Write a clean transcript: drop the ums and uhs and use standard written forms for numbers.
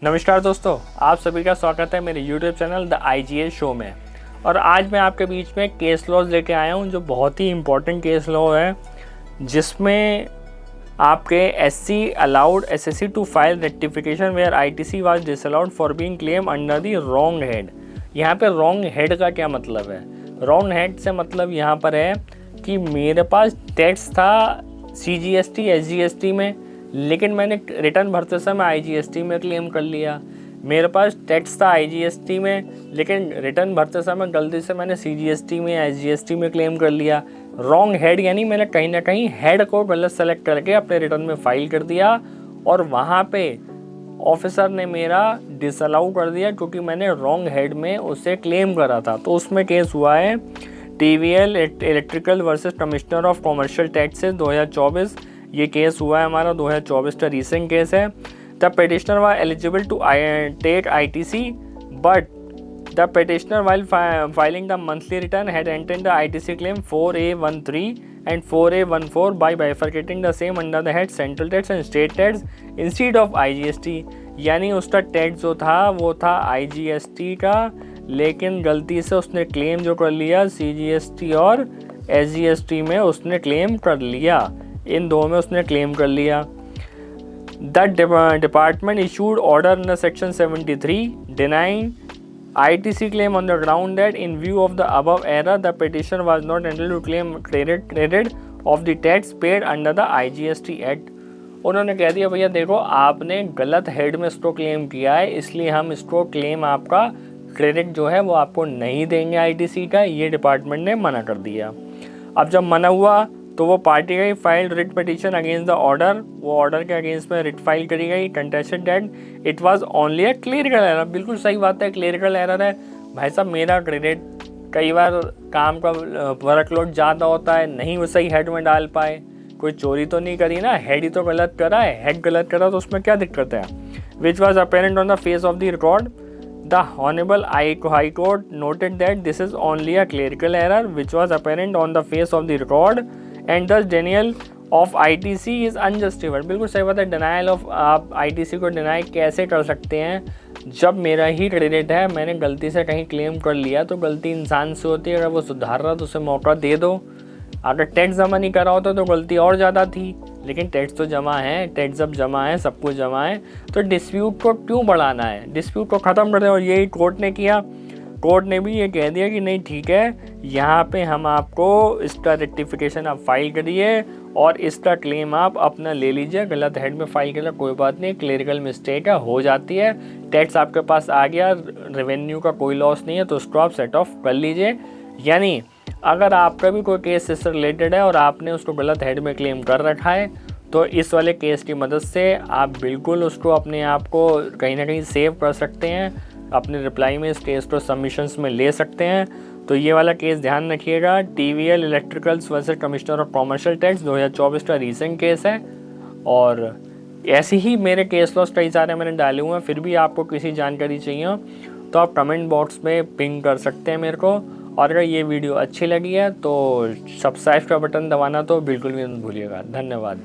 नमस्कार दोस्तों, आप सभी का स्वागत है मेरे YouTube channel the IGS show में। और आज मैं आपके बीच में केस लॉज लेके आया हूँ जो बहुत ही इम्पोर्टेंट केस लॉ है, जिसमें आपके SC allowed SSC to file rectification where ITC was disallowed for being claim under the wrong head. यहाँ पे रॉन्ग हेड का क्या मतलब है? रॉन्ग हेड से मतलब यहाँ पर है कि मेरे पास टैक्स था CGST SGST में, लेकिन मैंने रिटर्न भरते समय IGST में क्लेम कर लिया। मेरे पास टैक्स था IGST में, लेकिन रिटर्न भरते समय गलती से मैंने CGST में SGST में क्लेम कर लिया। रॉन्ग हेड यानी मैंने कहीं ना कहीं हेड को गलत सेलेक्ट करके अपने रिटर्न में फाइल कर दिया और वहाँ पे ऑफिसर ने मेरा डिसअलाउ कर दिया क्योंकि मैंने रॉन्ग हेड में उसे क्लेम करा था। तो उसमें केस हुआ है TVL electrical versus commissioner of commercial taxes 2024। ये केस हुआ है हमारा 2024 का रीसेंट केस है। The petitioner was eligible to take ITC but the petitioner while filing the monthly return had entered the ITC claim 4A13 and 4A14 by bifurcating the same under the head central tax and state tax instead of IGST। यानी उसका tax जो था वो था IGST का, लेकिन गलती से उसने क्लेम जो कर लिया CGST और SGST में उसने क्लेम कर लिया, इन दो में उसने क्लेम कर लिया। The department issued order under section 73 denying ITC claim on the ground that in view of the above error the petitioner was not entitled to claim credit of the tax paid under the IGST Act। उन्होंने कह दिया भैया देखो आपने गलत head में इसको claim किया है, इसलिए हम इसको क्लेम आपका क्रेडिट जो है वो आपको नहीं देंगे ITC का। ये डिपार्टमेंट ने मना कर दिया। अब जब मना हुआ तो वो पार्टी गई filed writ petition against the order. वो ऑर्डर के अगेंस्ट में रिट फाइल करी गई, contested that it was only a clerical error. बिल्कुल सही बात है, क्लेरिकल एरर है। भाई साहब मेरा क्रेडिट कई बार काम का वर्कलोड ज़्यादा होता है, नहीं वो सही हेड में डाल पाए। कोई चोरी तो नहीं करी ना, हेड ही तो गलत करा है। हेड गलत करा तो उसमें क्या दिक्कत है? Which was apparent on the face of the record. The Honorable High Court noted that this is only a clerical error which was apparent on the face of the record and thus denial of ITC is unjustified। बिल्कुल सही बात है। denial of आप ITC को deny कैसे कर सकते हैं जब मेरा ही क्रेडिट है, मैंने गलती से कहीं क्लेम कर लिया। तो गलती इंसान से होती है, अगर वो सुधार रहा तो उसे मौका दे दो। अगर टैक्स जमा नहीं करा होता तो गलती और ज़्यादा थी, लेकिन टैक्स तो जमा है। टैक्स जब जमा है, सब कुछ जमा है, तो डिस्प्यूट को क्यों बढ़ाना है? डिस्प्यूट को ख़त्म कर दें। और यही कोर्ट ने किया। कोर्ट ने भी ये कह दिया कि नहीं ठीक है, यहाँ पे हम आपको इसका रेक्टिफिकेशन आप फाइल करिए और इसका क्लेम आप अपना ले लीजिए। गलत हेड में फाइल करिए, कोई बात नहीं, क्लेरिकल मिस्टेक है, हो जाती है। टैक्स आपके पास आ गया, रेवेन्यू का कोई लॉस नहीं है, तो उसको आप सेट ऑफ कर लीजिए। यानी अगर आपका भी कोई केस इससे रिलेटेड है और आपने उसको गलत हेड में क्लेम कर रखा है, तो इस वाले केस की मदद से आप बिल्कुल उसको अपने आप को कहीं ना कहीं सेव कर सकते हैं। अपने रिप्लाई में इस केस को सबमिशंस में ले सकते हैं। तो ये वाला केस ध्यान रखिएगा। TVL electricals versus commissioner of commercial tax 2024 का रीसेंट केस है। और ऐसे ही मेरे केस लॉस कई सारे मैंने डाले हुए हैं। फिर भी आपको किसी जानकारी चाहिए तो आप कमेंट बॉक्स में पिंग कर सकते हैं मेरे को। और अगर ये वीडियो अच्छी लगी है तो सब्सक्राइब का बटन दबाना तो बिल्कुल भी मत भूलिएगा। धन्यवाद।